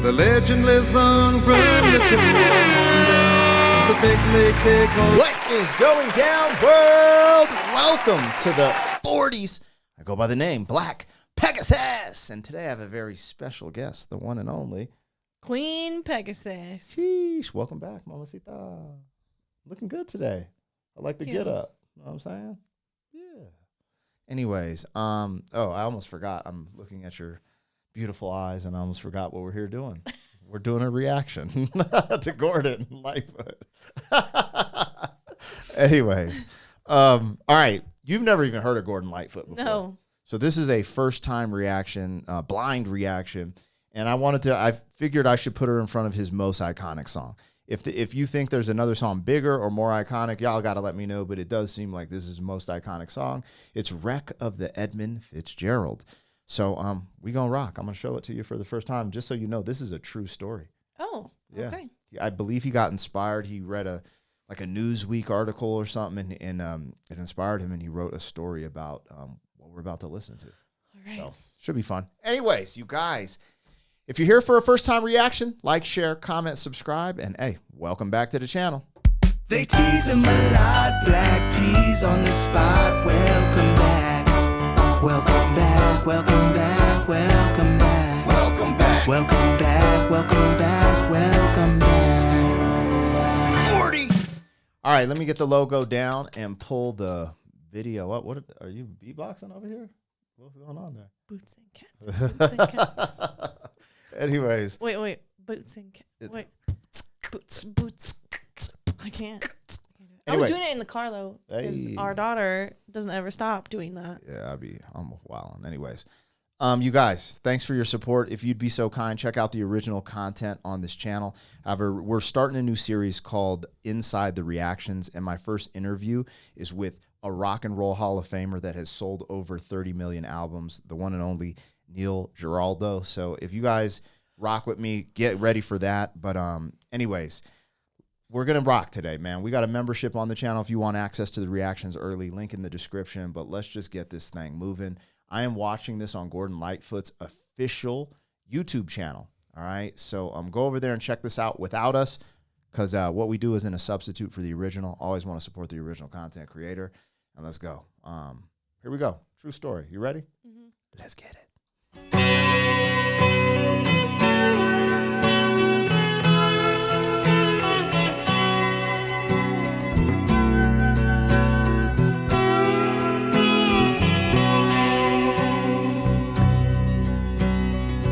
The legend lives on from the Chippewa down the big lake they call. What is going down, world? Welcome to the 40s. I go by the name Black Pegasus, and today I have a very special guest, the one and only Queen Pegasus. Sheesh. Welcome back, Mamacita. Looking good today. I like the get up. You know what I'm saying? Yeah. Anyways, I almost forgot. I'm looking at your beautiful eyes, and I almost forgot what we're here doing. We're doing a reaction to Gordon Lightfoot. Anyways, all right. You've never even heard of Gordon Lightfoot before. No. So this is a first-time reaction, blind reaction, and I figured I should put her in front of his most iconic song. If you think there's another song bigger or more iconic, y'all got to let me know, but it does seem like this is the most iconic song. It's Wreck of the Edmund Fitzgerald. So we gonna rock. I'm gonna show it to you for the first time, just so you know this is a true story. Oh, yeah. Okay. I believe he got inspired. He read a Newsweek article or something, and it inspired him, and he wrote a story about what we're about to listen to. All right. So should be fun. Anyways, you guys, if you're here for a first time reaction, like, share, comment, subscribe, and hey, welcome back to the channel. They tease him a lot, black peas on the spot. Welcome back, welcome back, welcome back, welcome back, welcome back, welcome back, welcome back, welcome back. 40. All right, let me get the logo down and pull the video up. What are you beatboxing over here? What's going on there? Boots and cats. Boots and cats. Anyways. Wait. Boots and cats. Wait. Boots. I can't. I was doing it in the car, though, because our daughter doesn't ever stop doing that. Yeah, I'm wilding. Anyways, you guys, thanks for your support. If you'd be so kind, check out the original content on this channel. However, we're starting a new series called Inside the Reactions, and my first interview is with a rock and roll Hall of Famer that has sold over 30 million albums, the one and only Neil Giraldo. So if you guys rock with me, get ready for that. But anyways, we're going to rock today, man. We got a membership on the channel if you want access to the reactions early. Link in the description. But let's just get this thing moving. I am watching this on Gordon Lightfoot's official YouTube channel. All right? So go over there and check this out without us, because what we do isn't a substitute for the original. Always want to support the original content creator. And let's go. Here we go. True story. You ready? Mm-hmm. Let's get it.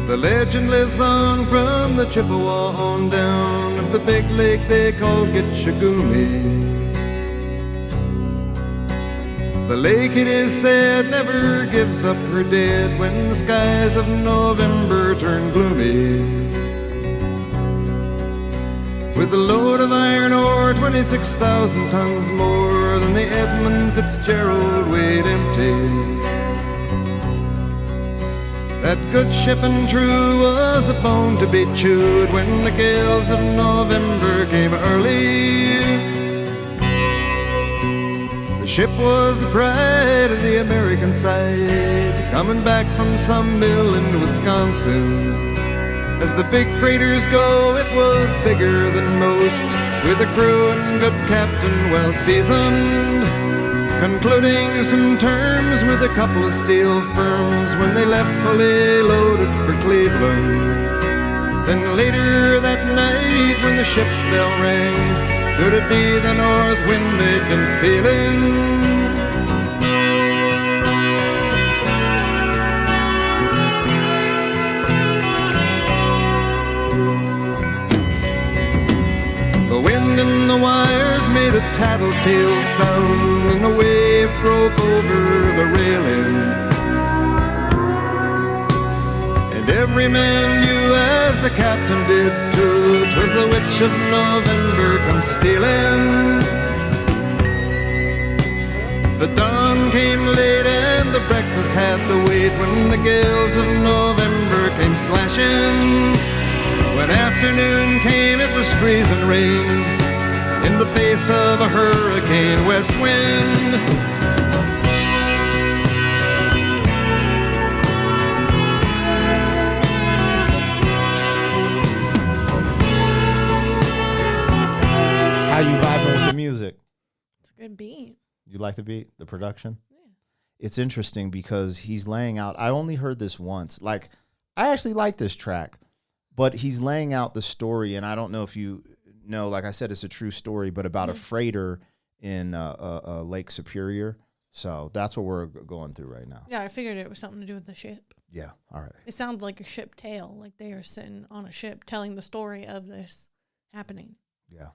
The legend lives on from the Chippewa on down of the big lake they call Gitchagumi. The lake, it is said, never gives up her dead when the skies of November turn gloomy. With a load of iron ore, 26,000 tons more than the Edmund Fitzgerald weighed empty. That good ship and true was a bone to be chewed when the gales of November came early. The ship was the pride of the American side, coming back from some mill in Wisconsin. As the big freighters go, it was bigger than most, with a crew and good captain well seasoned, concluding some terms with a couple of steel firms when they left fully loaded for Cleveland. Then later that night when the ship's bell rang, could it be the north wind they'd been feeling? The wind in the wires made a tattletale sound, and the wave broke over the railing. And every man knew, as the captain did too, 'twas the witch of November come stealing. The dawn came late and the breakfast had to wait when the gales of November came slashing. When afternoon came, it was freezing rain in the face of a hurricane west wind. Good beat. You like the beat, the production? Yeah. It's interesting because he's laying out. I only heard this once. Like, I actually like this track, but he's laying out the story, and I don't know if you know. Like I said, it's a true story, but about a freighter in Lake Superior. So that's what we're going through right now. Yeah, I figured it was something to do with the ship. Yeah. All right. It sounds like a ship tale, like they are sitting on a ship telling the story of this happening. Yeah.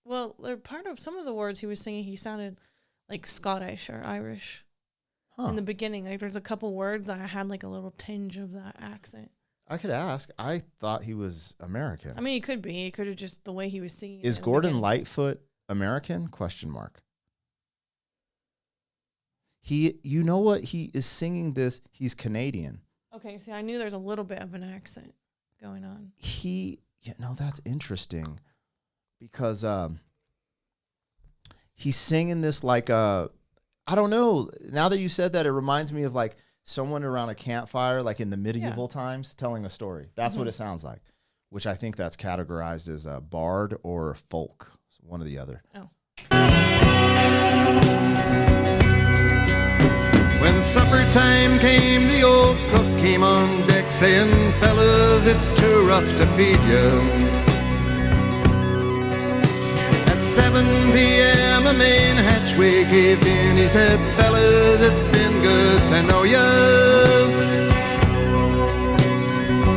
Well, part of some of the words he was singing, he sounded like Scottish or Irish in the beginning. Like there's a couple words that had like a little tinge of that accent. I could ask. I thought he was American. I mean, he could be. He could have just the way he was singing. Is Gordon Lightfoot American? Question mark. You know what? He is singing this. He's Canadian. Okay, see, I knew there's a little bit of an accent going on. That's interesting because he's singing this like I don't know. Now that you said that, it reminds me of like someone around a campfire, like in the medieval times, telling a story. That's what it sounds like, which I think that's categorized as a bard or folk, one or the other. Oh. When supper time came, the old cook came on deck saying, fellas, it's too rough to feed you. At 7 p.m. a main hatchway caved in. He said, fellas, it's been good to know you.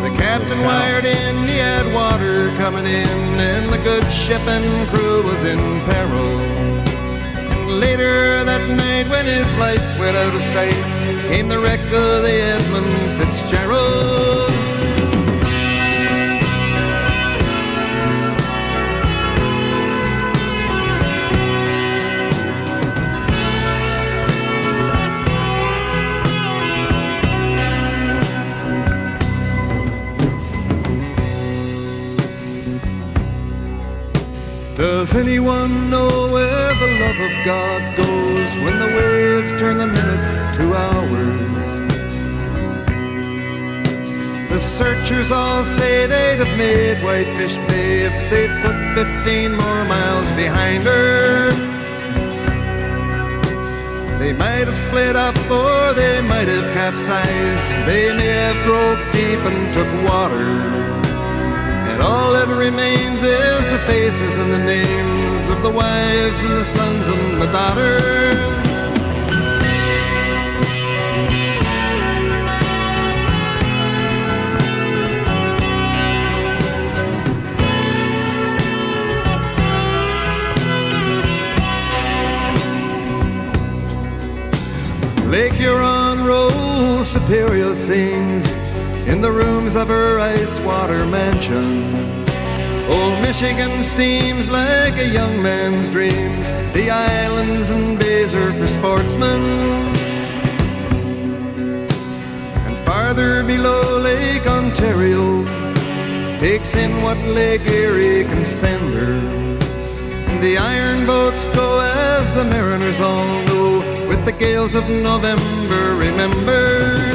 The captain wired in, he had water coming in, and the good ship and crew was in peril. Later that night when his lights went out of sight, came the wreck of the Edmund Fitzgerald. Does anyone know where the love of God goes when the waves turn the minutes to hours? The searchers all say they'd have made Whitefish Bay if they'd put 15 more miles behind her. They might have split up or they might have capsized. They may have broke deep and took water. And all that remains is the faces and the names of the wives and the sons and the daughters. Lake Huron rolls, Superior sings in the rooms of her ice water mansion. Old Michigan steams like a young man's dreams. The islands and bays are for sportsmen. And farther below, Lake Ontario takes in what Lake Erie can send her. And the iron boats go as the mariners all know, with the gales of November remembered.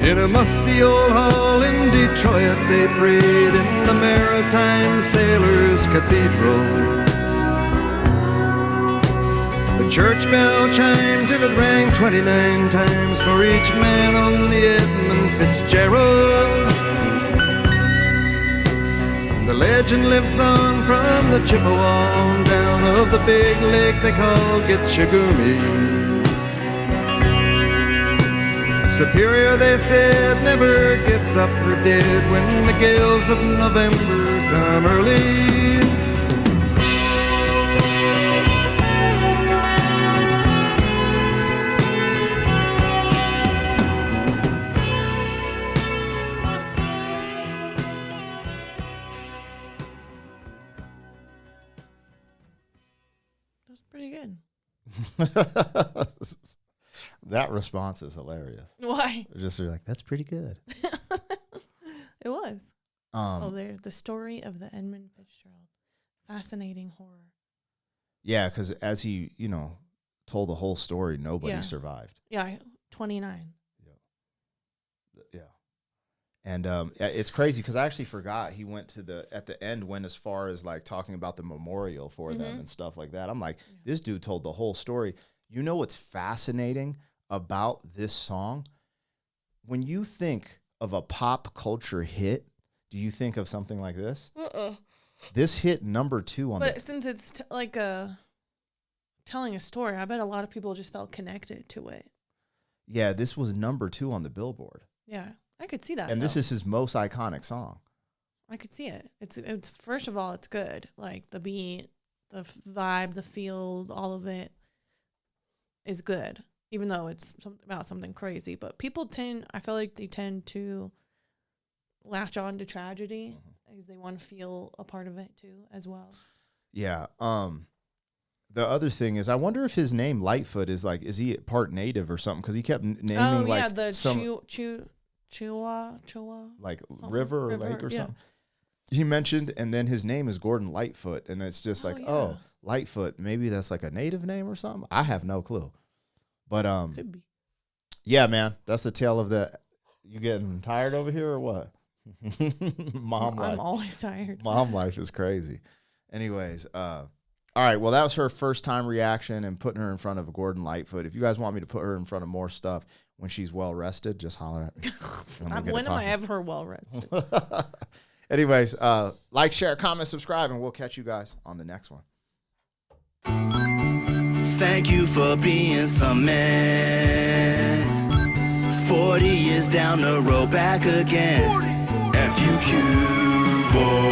In a musty old hall in Detroit they prayed in the Maritime Sailors' Cathedral. The church bell chimed till it rang 29 times for each man on the Edmund Fitzgerald. The legend lives on from the Chippewa on down of the big lake they call Gitchagumi. Superior, they said, never gives up her dead when the gales of November come early. That's pretty good. That response is hilarious. Why? Just like, that's pretty good. It was. There's the story of the Edmund Fitzgerald. Fascinating horror. Yeah, because as he, told the whole story, nobody survived. Yeah, 29. Yeah. And it's crazy because I actually forgot he went at the end, went as far as like talking about the memorial for them and stuff like that. I'm like, this dude told the whole story. You know what's fascinating about this song? When you think of a pop culture hit, do you think of something like this? This hit number 2 on But since it's telling a story, I bet a lot of people just felt connected to it. Yeah, this was number 2 on the Billboard. Yeah, I could see that. And this is his most iconic song. I could see it. It's first of all, it's good. Like the beat, the vibe, the feel, all of it is good. Even though it's about something crazy, but people I feel like they tend to latch on to tragedy because they want to feel a part of it too, as well. Yeah. The other thing is, I wonder if his name Lightfoot is he part native or something? Because he kept naming Chua, like river or lake or something. He mentioned, and then his name is Gordon Lightfoot, and it's just Lightfoot. Maybe that's like a native name or something. I have no clue. But could be. Yeah, man, that's the tale of the. You getting tired over here or what? Mom life. I'm always tired. Mom life is crazy. Anyways, all right. Well, that was her first time reaction and putting her in front of Gordon Lightfoot. If you guys want me to put her in front of more stuff when she's well rested, just holler at me. When am I ever well rested? Anyways, like, share, comment, subscribe, and we'll catch you guys on the next one. Thank you for being some man. 40 years down the road, back again. FUQ, boy.